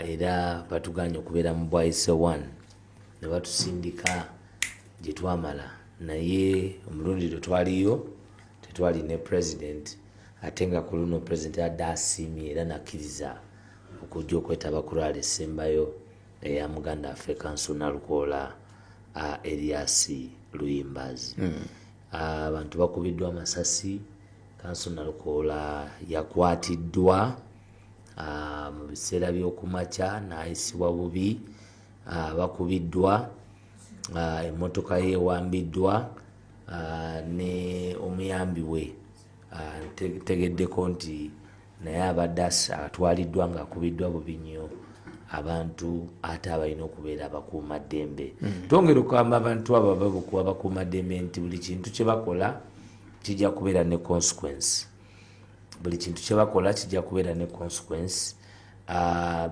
era batuganye okubeera mu bwayise 1 ne batusindika gye twamala naye omulundi twaliyo tetwali ne president ate nga ku luno president adde asiimye era nakkiriza okujja okwetaba ku lwala essembayo eya muganda waffe kanso Nalukoola Elias Luyimbazi. Abantu bakubiddwa amasasi. Kanso Nalukoola yakwatiddwa mu biseera by'okumakya n'ayisibwa bubi, bakubiddwa, emmotoka ye ewambiddwa ne omuyambi we tegeddeko nti naye abadde atwaliddwa ng'akubiddwa bubi nnyo abantu ate abalina okubeera abakuumaddembe. Twongera okugamba abantu abo abakuumaddembe nti buli kintu kye bakola kijja kubeera ne consequence. Buli kintu kye bakola kijja kubeera ne consequence.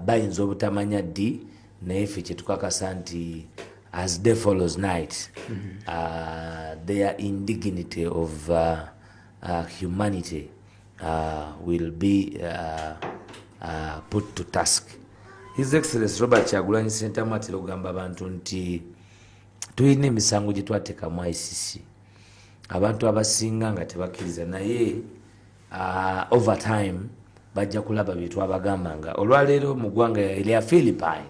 Bayinza obutamanya ddi naye ffe kye tukakasa nti as day follows night, their indignity of humanity will be put to task. His Excellency Robert Kyagulanyi Ssentamu atera okugamba abantu nti tulina emisango gye twateeka mu ICC. Abantu abasinga nga tebakkiriza naye over time bajja kulaba bye twabagamba nga olwaleero mu ggwanga erya Philippine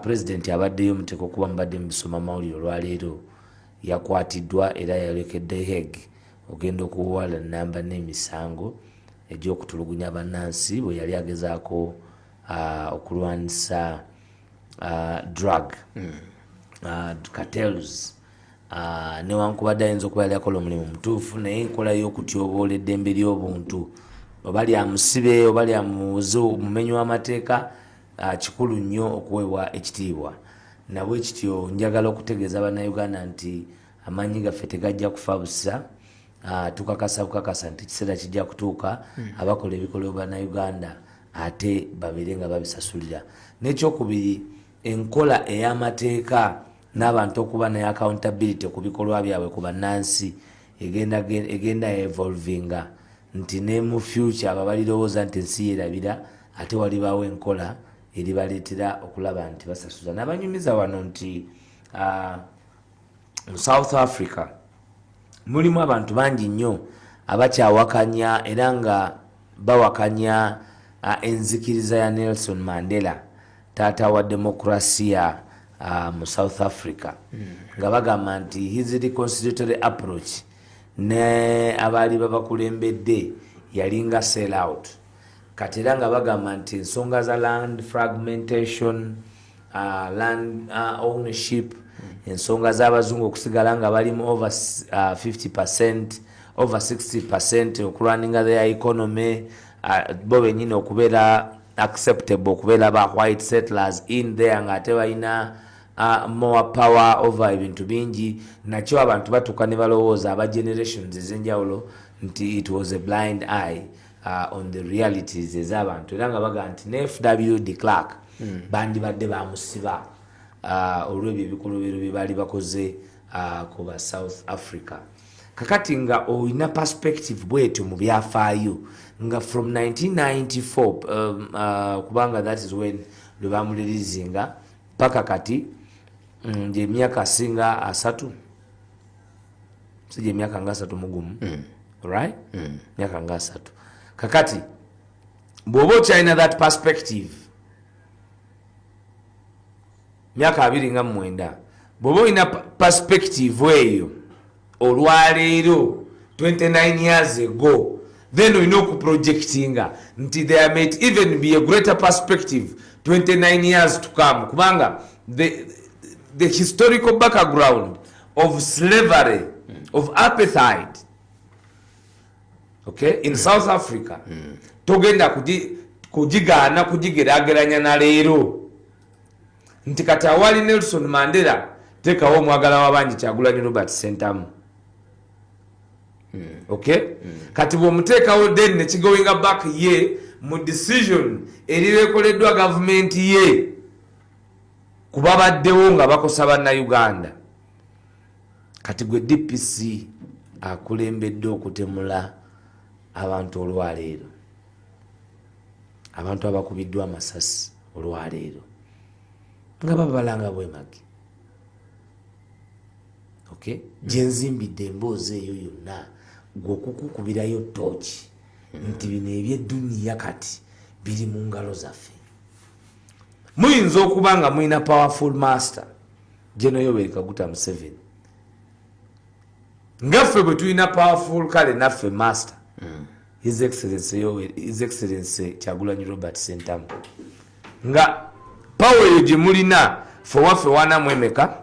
president abaddeyo muteeka okuba mubadde mubisoma mawulire olwaleero yakwatiddwa era yalekedde Hague ogenda okuwala namba n'emisango egy'okutulugunya bannansi bwe yali agezaako okulwanisa drug cartels. Newankubadde ayinza okuba yali akola omulimu mutuufu naye enkola y'okutyoboola eddembe ly'obuntu oba lyamusibe oba lyamuze omumenyi w'amateeka kikulu nnyo okuweebwa ekitiibwa. Nabwe kityo njagala okutegeeza bannayuganda nti amaanyi gaffe tegajja kufa busa. Tukakasa nti ekiseera kijja kutuuka abakola ebikolwa bannayuganda ate babeere nga babisasulira. N'ekyokubiri enkola ey'amateeka n'abantu okuba ne accountability ku bikolwa byabwe ku bannansi egenda evolvinga nti ne mu future abo balirowooza nti ensi yerabira ate walibaawo enkola eribaleetera okulaba nti basasuza. N'abanyumiza wano nti mu South Africa mulimu abantu bangi nnyo abakyawakanya era nga bawakanya enzikiriza ya Nelson Mandela taata wa demokrasiya mu South Africa nga bagamba nti his reconciliatory approach ne abaali babakulembedde yalinga sell out. Kati era nga bagamba nti ensonga za land fragmentation, land ownership, ensonga z'abazungu okusigala nga balimu over 50%, over 60% okulwaninga their economy, bo bennyini okubeera acceptable okubeera ba white settlers in there nga ate balina more power over ebintu bingi. Nakyo abantu batuuka ne balowooza aba generations ez'enjawulo nti it was a blind eye on the realities ez'abantu era nga baga nti ne FW de Klerk bandibadde bamusiba olw'ebyo ebikolwa bye baali bakoze ku ba South Africa. Kakati nga olina perspective bwetyo mu byafaayo nga from 1994 kubanga that is when lwe bamulirizinga paka kati gye emyaka asinga 3 si gye emyaka nga 3 mugumu right emyaka nga 3. Kakati bw'oba okyalina that perspective myaka 29 bw'oba olina perspective eyo olwaleero 29 years ago, then olina okuprojectinga nti there might even be a greater perspective 29 years to come kubanga the historical background of slavery, of apartheid, okay, in South Africa togenda kujigaana kujigeraageranya na leero nti kati awali Nelson Mandela tekawo omwagala w'abangi Kyagulanyi Robert Ssentamu. Okay? Kati bw'omuteekawo then ne kigowinga back ye mu decision erirekoleddwa government ye kuba baddewo nga bakosa bannayuganda. Kati gwe DPC akulembedde okutemula abantu olwaleero, abantu abakubiddwa amasasi olwaleero nga babalanga bwemagi. Okay? Gyenzimbidde emboozi eyo yonna gwe okukukubirayo tooki nti bino ebyedduniya kati biri mu ngalo zaffe. Muyinza okuba nga mulina powerful master General Yoweri Kaguta Museveni, ngaffe bwe tulina powerful kale naffe master His Excellency Kyagulanyi Robert Ssentamu, nga power eyo gye mulina fe waffe wanamu emeka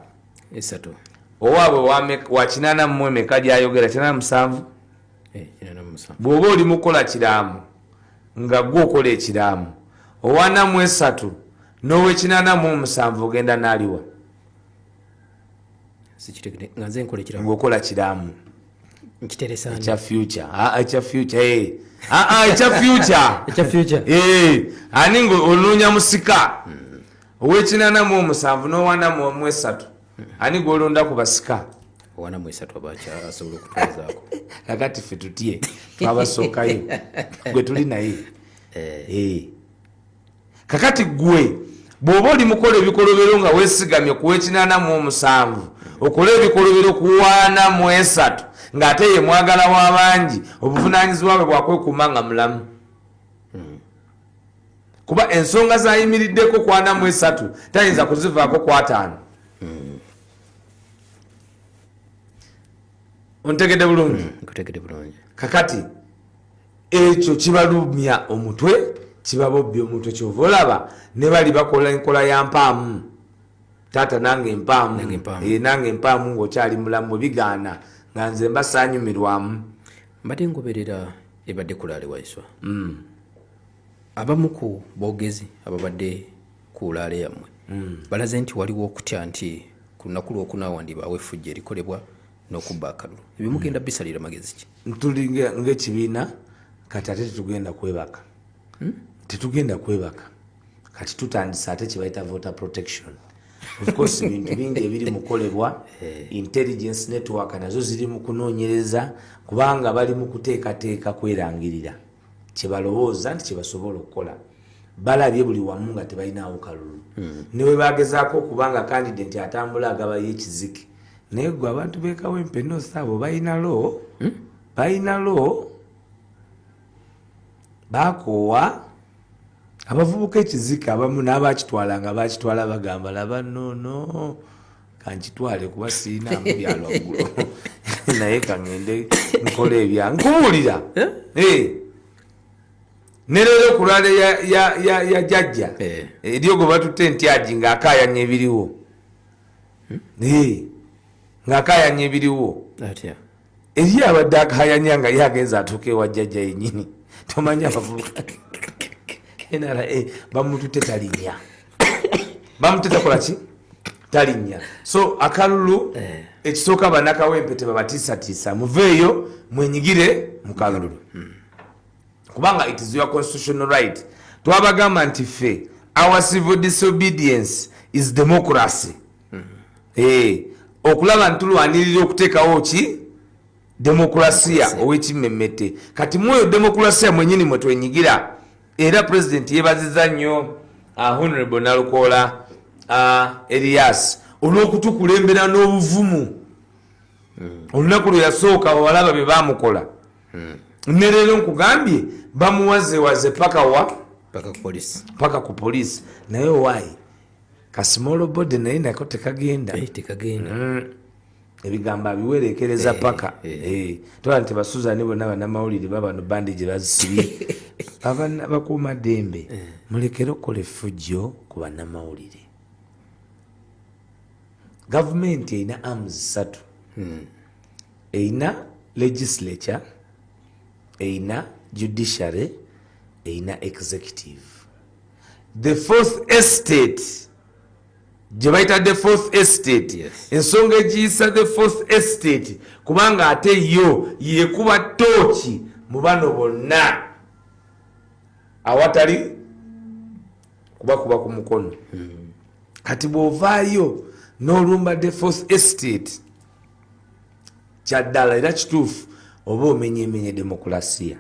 esatu owaabwe wa 84 gyayogera 87 bw'oba oli mukola kiraamu nga gwe okola ekiraamu owanamu esatu n'owe87 ogenda n'aliwa ng'okola kiraamu ekya future ani ng'olunoonya musika owe87 n'owanamu esatu ani gwolonda ku basika kakati ffe tutye twabasookayo gwe tuli naye kakati gwe bw'oba oli mukola ebikolobero nga weesigamye ku we87 okola ebikolobero ku 43 ng'ate ye mwagala w'abangi obuvunaanyizibwa bwe bwakwekuuma nga mulamu. Kuba ensonga zayimiriddeko ku 43 tayinza kuzivaako ku 5. Ontegedde bulungi? Kakati ekyo kibalumya omutwe, kibabobbya omutwe, kyova olaba ne bali bakola enkola ya mpaamu. Taata nange mpaamu, nange mpaamu ng'okyali mulamu bigaana nga nze mbasaanyumirwamu. Mbadde ngoberera ebadde kulaale waiswa. Abamu ku boogezi ababadde ku laale yammwe balaze nti waliwo okutya nti ku lunaku lw'okunaawandibwawo effujjo erikolebwa n'okubba akalulu. Ebyo mugenda bisalira magezi ki? Tuli ng'ekibiina kati ate tetugenda kwebaka. Tetugenda kwebaka kati tutandisa ate kyebayita voter protection. Of course ebintu bingi ebiri mukolebwa, intelligence network nazo ziri mu kunoonyereza kubanga bali mu kuteekateeka kwerangirira kyebalowooza nti kyebasobola okukola. Balabye buli wamu nga tebalinawo kalulu. Ne bwe bagezaako okubanga candidate atambula agabayo ekiziki naye gwe abantu b'Ekawempe North abo balina lo bakoowa abavubuka ekiziki abamu n'abakitwala nga bakitwala bagamba laba noono kankitwale kuba sirinaamu byalwaggulo naye kangende nkola nkubulira ne leero ku lwale ya jjajja eryo gwe batutte entyaji ng'akaayanya ebiriwo ng'akaayanya ebiriwo eri abadde akaayanya nga yagenza atuuka ewa jjajja yennyini tomanya abavubuka NRA bamututte talinnya bamututte takolaki talinnya. So akalulu ekisooka bannakawempe tebabatiisatiisa muveeyo mwenyigire mu kalulu kubanga it is your constitutional right. Twabagamba nti ffe our civil disobedience is democracy. Okulaba ntulwanirira okuteekawo ki demokrasia ow'ekimmemmette. Kati mwoyo demokrasia mwenyini mwe twenyigira era president yebaziza nnyo Honorable Nalukoola Erias olw'okutukulembera n'obuvumu olunaku lwe yasooka bawalaba bye baamukola. Ne leero nkugambye bamuwazewaze paka ku polisi naye waayi kasimolo bode naye nako tekagenda ebigambo abiwerekereza paka tola nti basuzani bonna bannamawulire babano bandi gye bazisibye bakuuma ddembe mulekere okukola effujjo ku bannamawulire. Gavumenti erina arms 3 erina legislature, erina judiciary, erina executive. The fourth estate gye bayita the fourth estate ensonga egiyisa the fourth estate kubanga ate yo yekuba tooki mu bano bonna awatali kubakuba ku mukono. Kati bw'ovaayo n'olumba the fourth estate kyaddala era kituufu oba omenyemenye demokrasiya.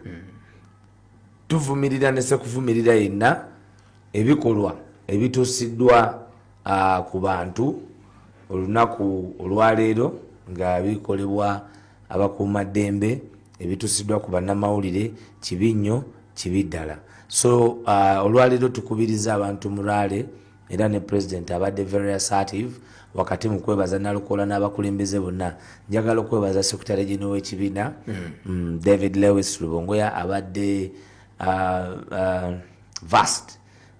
Tuvumirira ne sekuvumirira yenna ebikolwa ebituusiddwa ku bantu olunaku olwaleero nga bikolebwa abakuumaddembe, ebituusiddwa ku bannamawulire kibi nnyo kibi ddala. So olwaleero tukubiriza abantu mulaale era ne president abadde very assertive wakati mu kwebaza Nalukoola n'abakulembeze bonna. Njagala okwebaza secretary general w'ekibiina David Lewis Rubongoya abadde vast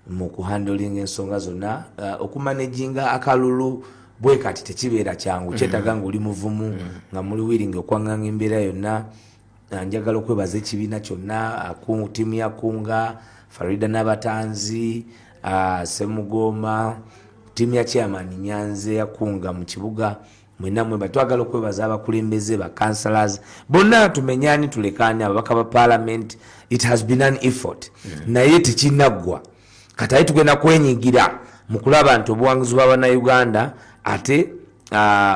mu kuhandling ensonga zonna, okumanaginga akalulu bwe kati tekibeera kyangu, kyetaaga ng'oli muvumu nga muli wiringi okwanganga embeera yonna. Njagala okwebaza ekibiina kyonna, tiimu ya Kunga, Farida n'abatanzi, Semugoma, tiimu ya chairman Nyanze ya Kunga mu kibuga, mwena mweba twagala okwebaza abakulembeze ba councillors bonna, tumenyani tulekani ababaka ba parliament. It has been an effort naye tekinaggwa. Kati tugenda kwenyigira mu kulaba nti obuwanguzi bw'Abannayuganda ate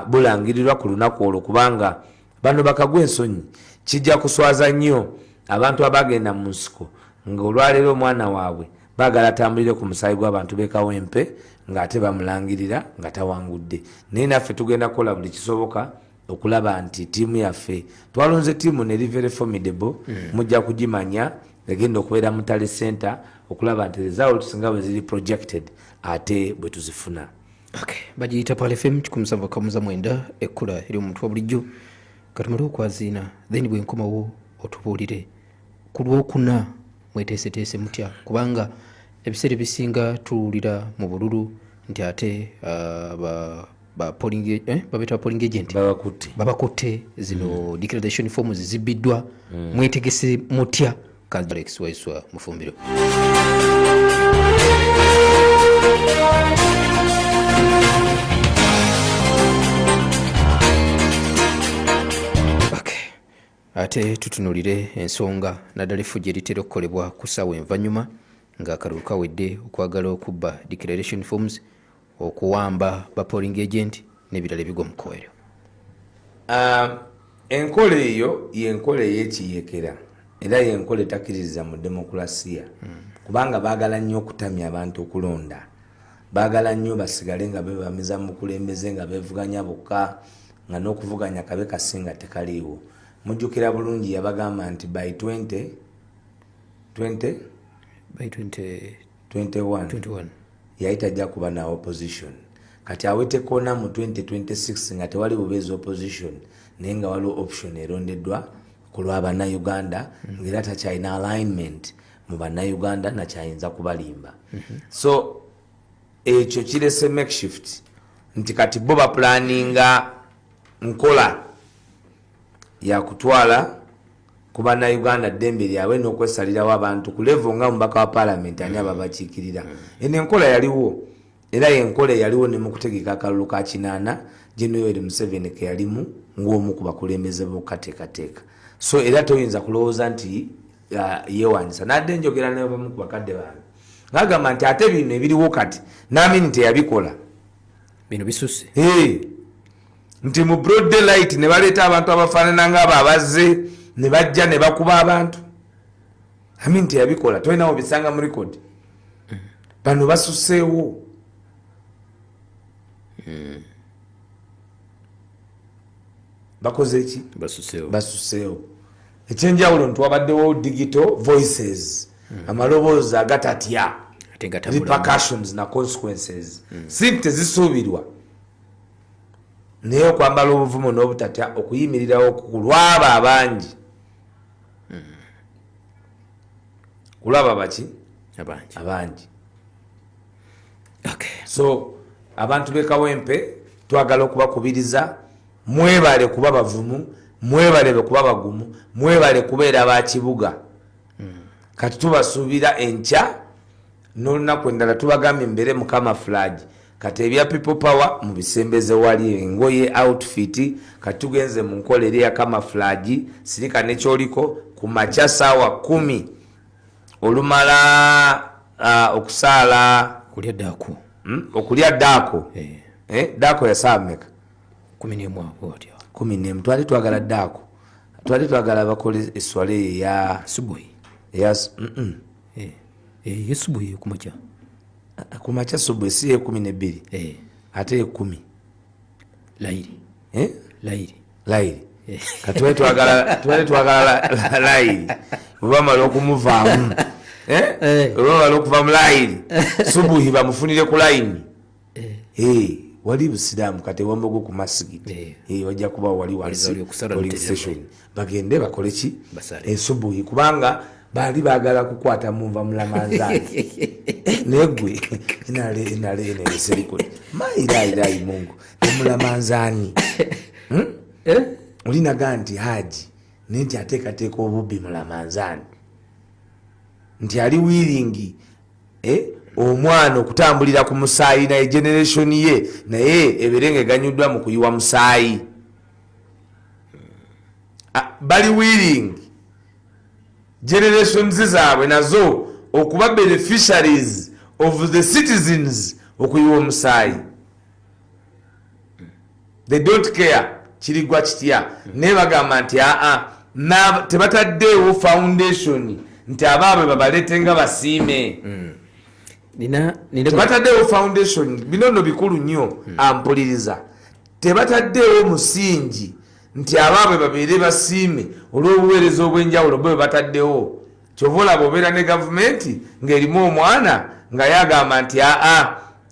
bulangirirwa ku lunaku olwo, kubanga bano bakagwa ensonyi kijja kuswaza nnyo abantu abagenda mu nsiko nga olwaleero omwana waabwe baagala atambulire ku musaayi gw'abantu b'e Kawempe ng'ate bamulangirira nga tawangudde. Naye naffe tugenda kukola buli kisoboka okulaba nti ttiimu yaffe twalonze ttiimu ne very formidable, mujja kugimanya egenda okubeera mu Tale Center okulaba nti results nga bwe ziri projected ate bwe tuzifuna. Bagiyita Pal FM 107.9 ekkula eri omuntu wa bulijjo. Katumale okwaziina then bwe nkomawo otubuulire ku Lwokuna mweteeseteese mutya, kubanga ebiseera ebisinga tuwulira mu bululu nti ate babeta polling agent babakutte zino declaration forms zibbiddwa. Mwetegese mutya? Alex Waiswa Mufumbiro. Ate tutunulire ensonga naddala effujjo eritera okukolebwa ku ssaawa envanyuma ng'akalulu kawedde okwagala okubba declaration forms, okuwamba ba polling agent n'ebirala ebigwa mu kkoero. Enkola eyo y'enkola ey'ekiyekera era y'enkola etakkiririza mu demokulasiya, kubanga baagala nnyo okutamya abantu okulonda, baagala nnyo basigale nga bebamiza mu kulembeze nga bevuganya bokka, nga n'okuvuganya kabe kasinga tekaliiwo. Mujjukira bulungi yabagamba nti by 2021 yayita ajja kuba na opposition. Kati awete kona mu 2026 nga tewali bubeezi opposition naye nga waliwo option erondeddwa ku lw'Abannayuganda ng'era takyalina alignment mu Bannayuganda nakyayinza kubalimba. So ekyo kirese makeshift nti kati bo baplaninga nkola ya kutwala ku Bannayuganda ddembe lyabwe n'okwesalirawo abantu ku level nga mubaka wa parliament ani ababakiikirira. Eno enkola yaliwo era yenkola yaliwo ne mu kutegeka akalulu ka kinaana General Museveni ke yalimu ng'omu ku bakulembeze b'okukateekateeka. So era toyinza kulowooza nti yeewanyisa. Nadde njogera naye bamu ku bakadde bange ng'agamba nti ate bino ebiriwo kati n'amini teyabikola bino bisusse. Nti mu broad daylight ne baleeta abantu abafaanana ng'abo abazze ne bajja ne bakuba abantu. Amini teyabikola, tolinawo bisanga mu record. Bano basusseewo. Bakoze eki? Basusseewo. Ekyenjawulo nti wabaddewo digital voices, amaloboozi agatatya, repercussions na consequences. Si tezisuubirwa naye okwambala obuvumu n'obutatya okuyimirirawo ku lwabo abangi. Kulaba baki? Abangi. So abantu b'e Kawempe twagala okubakubiriza mwebale kuba bavumu, mwebale kuba bagumu, mwebale kubeera ba kibuga. Kati tubasuubira enkya n'olunaku endala tubagambye mbere mu camouflage. Kati ebya people power mu bisembeze wali engoye outfit, kati tugenze mu nkola eri ya camouflage sirika nekyoliko ku makya ssaawa 10 olumala okusaala kulya ddaako. Okulya ddaako. Ddaako ya ssaawa mmeka? 11. Twali twagala ddaako, twali twagala bakole eswale ya subuhi. Yes. Yesubuhi kumakya. kumacha subu esi 12 ate 10 lairi kati twagala lairi bwamala okumuvaamu olwamala okuva mu lairi subuhi bamufunire ku layini wali busiraamu kati wambogo ku masigiti wajja kuba wali session bagende bakole ki subuhi kubanga bali bagala kukwata munva mulamanzani negwe inale serikuli mairayi mungu mulamanzani ulinaga nti haji nenti ateekateeka obubbi mulamanzani nti ali wiringi omwana okutambulira ku musaayi naye generation ye naye eberenge eganyuddwa mu kuyiwa musaayi bali wiringi generations zaabwe nazo okuba beneficiaries of the citizens okuyiwa omusaayi. They don't care kirigwa kitya naye bagamba nti tebataddeewo foundation nti abaabwe babaleete nga basiime tebataddeewo foundation binono bikulu nnyo ampuliriza tebataddeewo musingi nti abaabwe babeere basiime olw'obuweereza obw'enjawulo bwe bataddewo kyova olaba obeera ne gavumenti ng'erimu omwana nga yagamba nti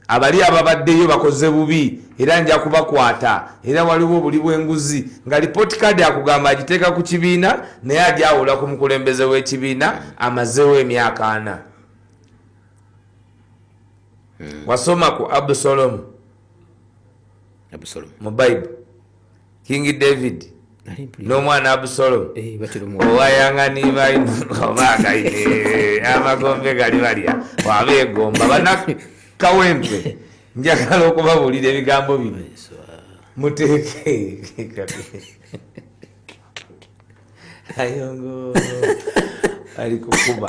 abali ababaddeyo bakoze bubi era nja kubakwata era waliwo obuli bw'enguzi nga report card akugamba agiteeka ku kibiina naye ajawula ku mukulembeze w'ekibiina amazeewo emyaka 4 wasoma ku Absalom mu Bible King David n'omwana Absalom owayang'aniba obaagaine amagombe gali balya wabeegomba banakawempe njagala okubabuulira ebigambo bino muteeke ayongo ali kukuba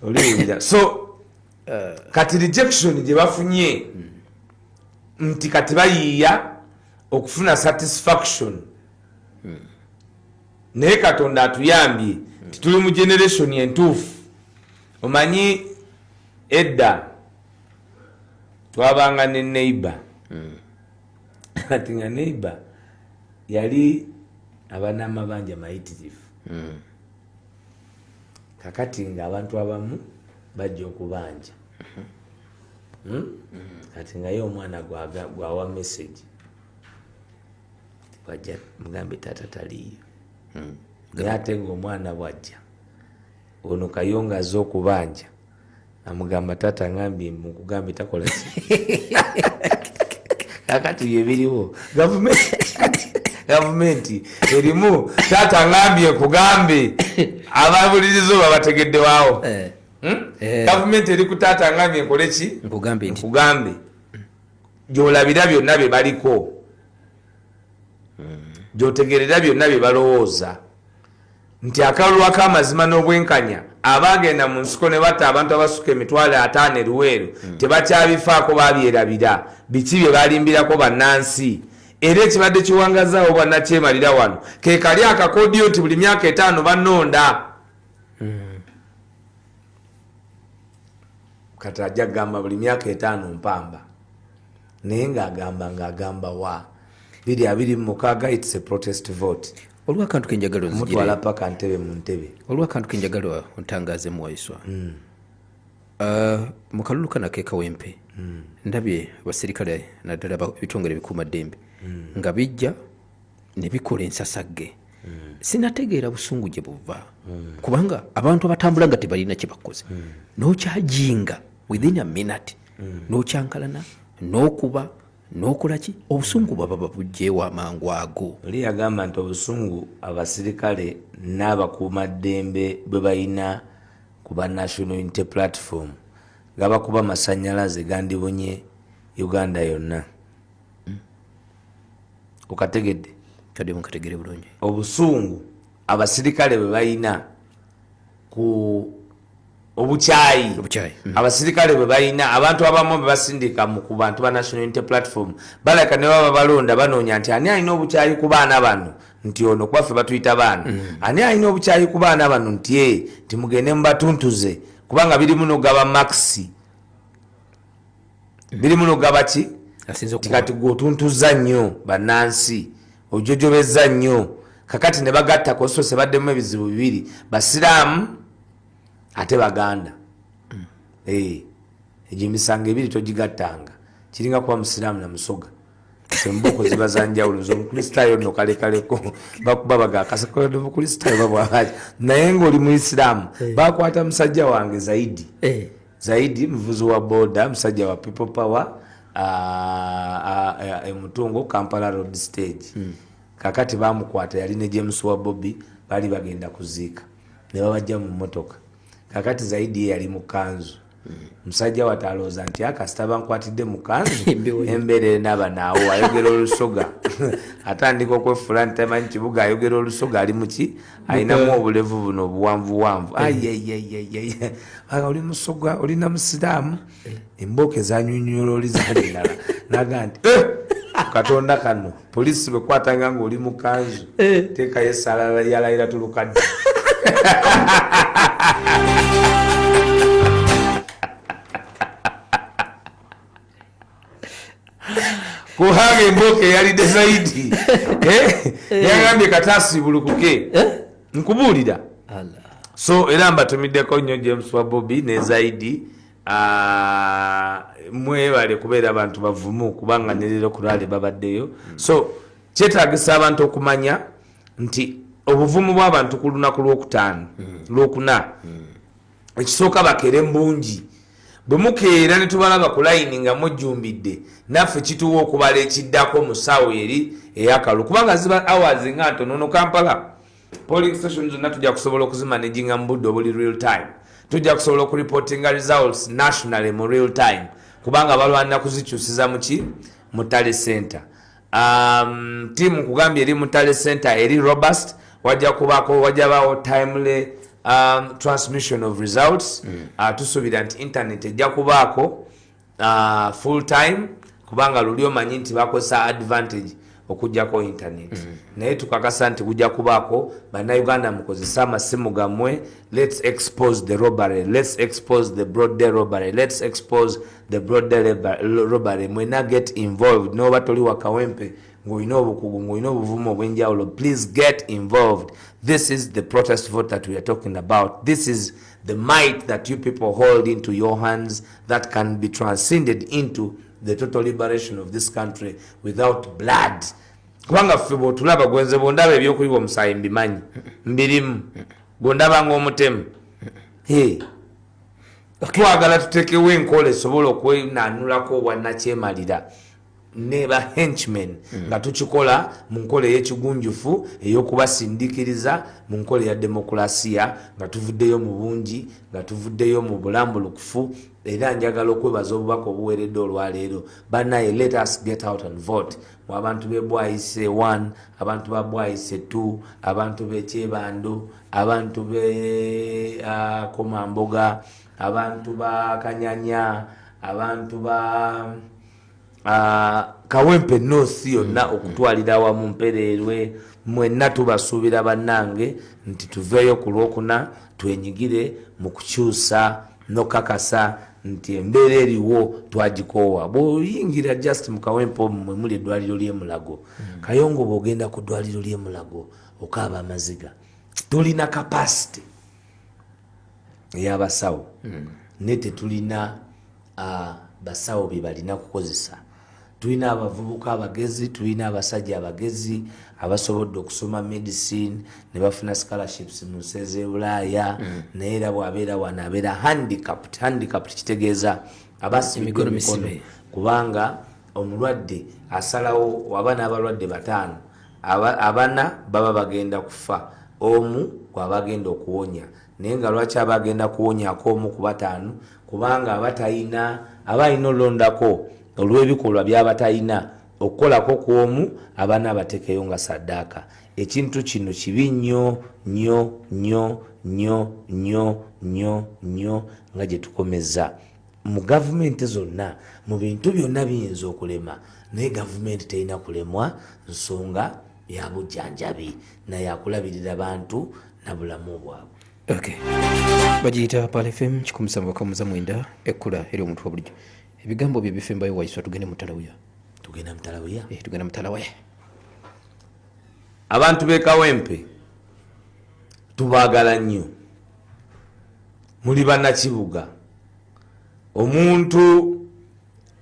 oliwulira so kati rejection gye bafunye nti kati bayiiya okufuna satisfaction naye Katonda atuyambye tituli mu generation entuufu. Omanyi edda twabanga ne neighbor kati nga neighbor yali abanamabanja mayitirifu kakati nga abantu abamu bajja okubanja kati nga ye omwana gwawa message wajja mugambe tata taliyo naye ate ng'omwana bwajja ono Kayonga azze okubanja amugamba tata ngambye mukugambe takola ki kakati bye biriwo gavumenti erimu tata ngambye kugambe ababulirizo babategedde waawo gavumenti eri ku tata ngambye nkole ki nkugambe gyolabira byonna bye baliko gyotegerera byonna bye balowooza nti akalulu ak'amazima n'obwenkanya abagenda mu nsiko ne batta abantu abasuka emitwalo 5 eruweero tebakyabifaako babyerabira biki bye balimbirako bannansi era ekibadde kiwangazaawo bannakyemalira wano ke kali akakoodiyo nti buli myaka 5 bannonda kati ajja kugamba buli myaka 5 mpamba naye ng'agamba wa 2026 it's a protest vote olwakantu kenjagalo mutwala paka ntebe mu ntebe olwakantu kenjagalo ontangaze muwaiswa mu kalulu kana ke Kawempe ndabye basirikale naddala bitongole bikuuma ddembe nga bijja ne bikola ensasagge sinategeera busungu gye buva kubanga abantu abatambula nga tebalina kye bakoze n'okyajinga within a minute n'okyankalana n'okuba n'okola ki obusungu baba babugyeewo amangu ago. Oli yagamba nti obusungu abasirikale n'abakuumaddembe bwe balina ku ba National Unity Platform nga bakuba amasannyalaze gandibunye Uganda yonna. Okategedde? Kadde mukategere bulungi. Obusungu abasirikale bwe balina ku obukyayi abasirikale bwe balina abantu abamu basindika mu ku bantu ba National Unity Platform balaka ne baba balonda banoonya nti ani alina obukyayi ku baana bano nti ono kwaffe batuyita baana ani alina obukyayi ku baana bano nti mugende mubatuntuze kubanga biri muno gaba maxi biri muno gaba ki kati gwotuntuza nnyo bannansi ojojobeza nnyo kakati ne bagattako so se baddemu ebizibu bibiri basiraamu ate baganda egyo emisango ebiri togigattanga kiringa kuba musiraamu na musoga semboko ziba zanjawulo zomukristaayo nno kalekaleko bakuba bagakasakode mukristaayo babwabaji naye ngaoli muisiraamu bakwata musajja wange zaidi muvuzi wa boda musajja wa people power emutungo Kampala road stage kakati bamukwata yali ne James wa Bobby bali bagenda kuziika ne babajja mu motoka kakati zaidi yali mukanzu musajja wataloza nti akasita bankwatidde mukanzu embere naba naawo ayogera olusoga atandika okwefula ntamanyi kibuga ayogera olusoga ali muki ayinamu obulevu buno obuwanvuwanvu oli musoga olina musiraamu emboke zanyonyola oli zali ndala naga nti katonda kano polisi bekwatanga nga oli mukanzu teekayo esala yalayira tulukadde kuhanga emboke yalidde zaidi yagambye katasi bulukuke nkubuulira so era mbatumiddeko nnyo James wa Bobby ne zaidi mwebale kubeera abantu bavumu kubanga nerero kulale babaddeyo so kyetaagisa abantu okumanya nti obuvumu bw'abantu ku lunaku lwokuna ekisooka bakere mbungi bwe mukeera ne tubalaba ku layini nga mujjumbidde naffe kituwa okubala ekiddako mu ssaawa eri eyakalu kubanga ziba hours nga ntono no Kampala polling station zonna tujja kusobola okuzimanaginga mu budde obuli real time tujja kusobola okureportinga results nationally mu real time kubanga balwanira kuzikyusiza muki mu Tale Center team kugambye eri mu Tale Center eri robust wajja bawo timely transmission of results tusuubira nti internet ejja kubaako full time kubanga luli omanyi nti bakozesa advantage okujjako internet naye tukakasa nti gujja kubaako bannayuganda mukozesa amasimu gammwe let's expose the robbery, let's expose the broad day robbery, let's expose the broad day robbery. Mwena get involved noba toli wakawempe ng'olina obukugu ng'olina obuvumu obw'enjawulo, please get involved. This is the protest vote that we are talking about. This is the might that you people hold into your hands that can be transcended into the total liberation of this country without blood. Kubanga ffe bw'otulaba gwenze bw'ondaba ebyokuyiwa omusaayi mbimanyi mbirimu bw'ondaba ng'omutemu twagala tutekewo enkola esobola okwenanulako obwannakyemalira neba henchmen nga tukikola mu nkola ey'ekigunjufu ey'okubasindikiriza mu nkola ya demokrasiya nga tuvuddeyo mu bungi nga tuvuddeyo mu bulambulukufu. Era njagala okwebaza obubaka obuweeredde olwaleero bannaye, let us get out and vote. Mu abantu b'e Bwaise 1, abantu ba Bwaise 2, abantu b'e Kyebando, abantu b'e Komamboga, abantu ba Kanyanya, abantu ba Kawempe North yonna okutwalira awamu Mpererwe. Mwenna tubasuubira bannange nti tuveeyo ku Lwokuna twenyigire mu kukyusa n'okakasa nti embeera eriwo twagikoowa. Bw'oyingira just mu Kawempe omwe muli eddwaliro ly'e Mulago, Kayongo bw'ogenda ku ddwaliro ly'e Mulago okaaba amaziga. Tulina capacity ey'abasawo ne tetulina basawo bye balina kukozesa. Tulina abavubuka abagezi, tulina abasajja abagezi abasobodde okusoma medicine ne bafuna scholarships mu nsi ez'Ebulaaya, naye era bw'abeera wano abeera handicapped kitegeeza abasibigwa emikono, kubanga omulwadde asalawo waba n'abalwadde 5, abana baba bagenda kufa, omu gw'aba agenda okuwonya. Naye nga lwaki aba agenda kuwonyako omu ku 5? Kubanga abalina olondako olw'ebikolwa by'abatalina okukolako kw'omu abaana abatekeyo nga saddaaka. Ekintu kino kibi nnyo nnyo nnyo nnyo nnyo nnyo nnyo nga gye tukomeza mu gavumenti zonna. Mu bintu byonna biyinza okulema, naye gavumenti terina kulemwa nsonga ya bujjanjabi naye akulabirira bantu na bulamu bwabwe. Okay. Bagiyita Pal FM 107.9 ekkula eri omuntu wa bulijjo. Ebigambo bye bifembayo waiswa tugende mu Talawuya. Tugenda mu Talawuya. Tugenda mu Talawuya. Abantu b'e Kawempe tubaagala nnyo. Muli bannakibuga. Omuntu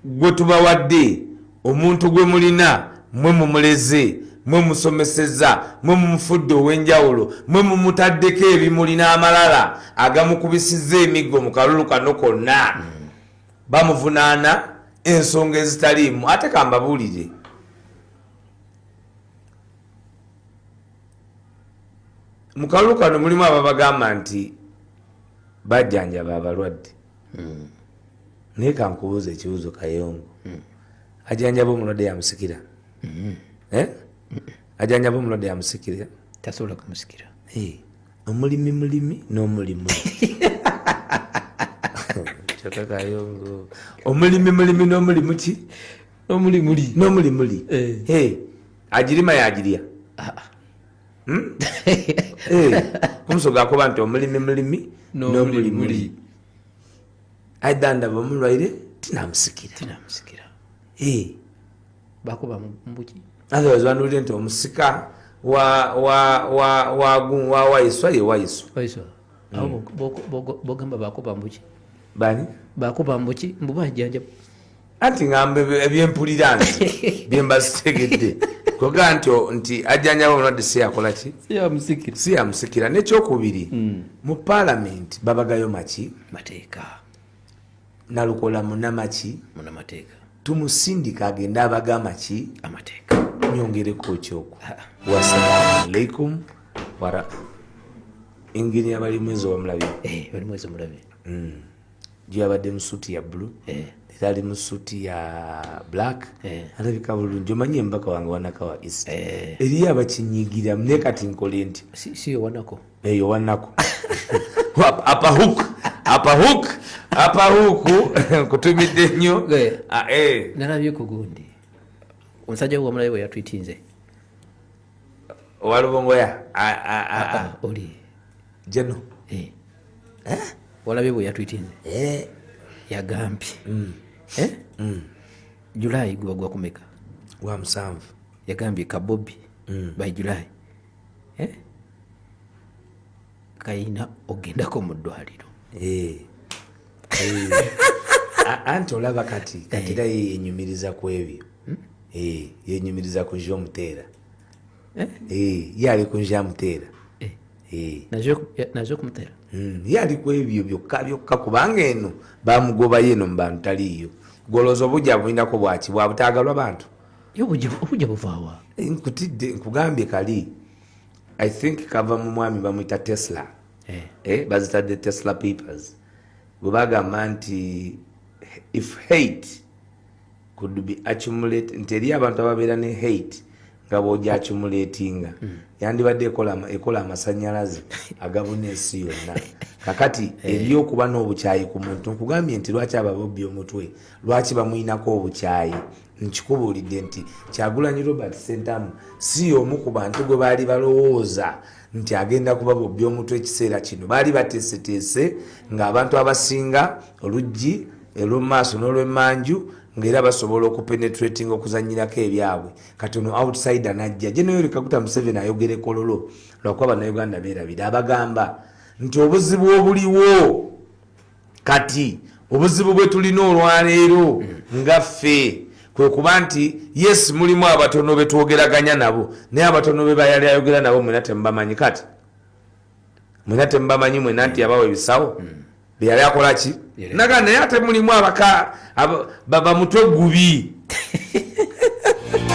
gwe tubawadde, omuntu gwe mulina, mwe mumuleze, mwe musomeseza, mwe mumufudde ow'enjawulo, mwe mumutaddeko ebimuli n'amalala agamukubisizza emiggo mu kalulu kano konna. Bamuvunaana ensonga ezitaliimu. Ate kambabuulire, mu kalulu kano mulimu ababagamba nti bajjanjaba abalwadde. Naye kankubuuza ekibuuzo Kayongo. Ajjanjaba omulwadde yamusikira? Ajjanjaba omulwadde yamusikira? Tasobola kumusikira. Omulimi mulimi n'omulimu. Kyokka Kayongo. Omulimi mulimi n'omulimu ki? N'omulimuli. N'omulimuli. Agirima yagirya. Kumusoga akuba nti omulimi mulimi n'omulimuli. Aidanda bamulwaire tinamusikira. Bakuba mbuki. Otherwise wanulire nti omusika wa waiswa ye waiswa. Waiswa. Abo bogamba bakuba mbuki. Bani? Bakuba mbuki mbuba janja. Anti ngambe ebyempulira nti byemba sitegedde. Koga nti ajjanja omulwadde si yakola ki? Si yamusikira. N'ekyokubiri mu Parliament babagayo maki? Mateeka. Nalukola munamaki? Munamateeka. Tumusindika agenda abagamba ki? Amateeka. Nyongereko ekyoko. Wassalamu alaikum wara. Engineer bali mwezi omulabye. Bali mwezi omulabye. Gyabadde mu suuti ya blue. Era ali mu suuti ya black. Alabika bulungi. Omanyi embaka wange Wanaka wa East. Eriyo abakinyigira ne kati nkole nti. Si yo Wanako. Yo Wanako. Apa huku kutumidde nnyo. Nalabye ku gundi. Omusajja wa mulabe yatwitinze. Walubongoya. Oli. Jeno. Walabye bwe yatwitinze. Yagambye. July gwa kumeka. Wa musanvu. Yagambye Kabobi. By July. Kayina ogendako mu ddwaliro. Anti olaba kati era yenyumiriza ku ebyo. Yenyumiriza ku nja omuteera. Yali ku nja muteera. Nazo kumuteera. Yali ku ebyo byokka kubanga eno bamugobayo eno mu bantu taliiyo. Goloza obujja bulinako bwaki bwabutaagalwa bantu. Obujja buvaawa. Nkutidde nkugambye kali. I think kava mu mwami bamuyita Tesla. Bazitadde Tesla papers. Bwe bagamba nti if hate could be accumulated, nti eri abantu ababeera ne hate nga bw'ojja accumulatinga yandibadde ekola amasannyalaze agabuna ensi yonna. Kakati eri okuba n'obukyayi ku muntu nkugambye nti lwaki ababobbi omutwe lwaki bamuyinako obukyayi. Nkikubuulidde nti Kyagulanyi Robert Ssentamu si omu ku bantu gwe baali balowooza nti agenda kuba bobbi omutwe ekiseera kino. Baali bateeseteese ng'abantu abasinga oluggi olw'omumaaso n'olw'emmanju ng'era basobola okupenetrating okuzannyirako ebyabwe. Katono outsider najja. General Kaguta Museveni ayogera ekololo lwakuba bannayuganda beerabira abagamba nti obuzibu obuliwo kati obuzibu bwe tulina olwaleero nga ffe kwe kuba nti yes mulimu abatono be twogeraganya nabo naye abatono be bayali ayogera nabo mwena temubamanyi. Kati mwena temubamanyi mwena nti yabawa ebisawo beyali akola ki? Naga naye ate mulimu abaka bamutwe gubi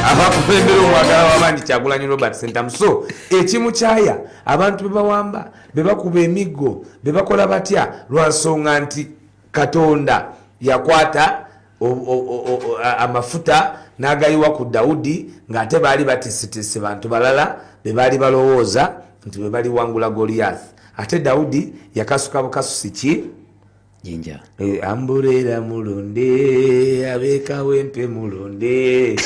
abakulembera omwagala w'amaanyi Kyagulanyi Robert Ssentamu. So ekimu kyaya abantu bebawamba bebakuba emiggo bebakola batya lwa nsonga nti Katonda yakwata amafuta n'agayiwa ku Dawudi ng'ate baali bateeseteese bantu balala be baali balowooza nti be bali wangula Goliath. Ate Dawudi yakasuka bukasusi ki? Jinja. Ambulera mulonde abekawempe mulonde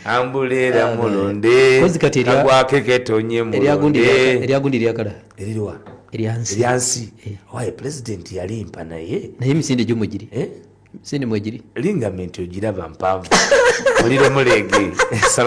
ambulera mulonde agwake ketonye mulonde. Eryagundi lyakala. Erirwa eryansi waye president yalimpa naye emisinde gyo mwegiri misinde mwegiri lingament ogiraba mpanvu muliro mulege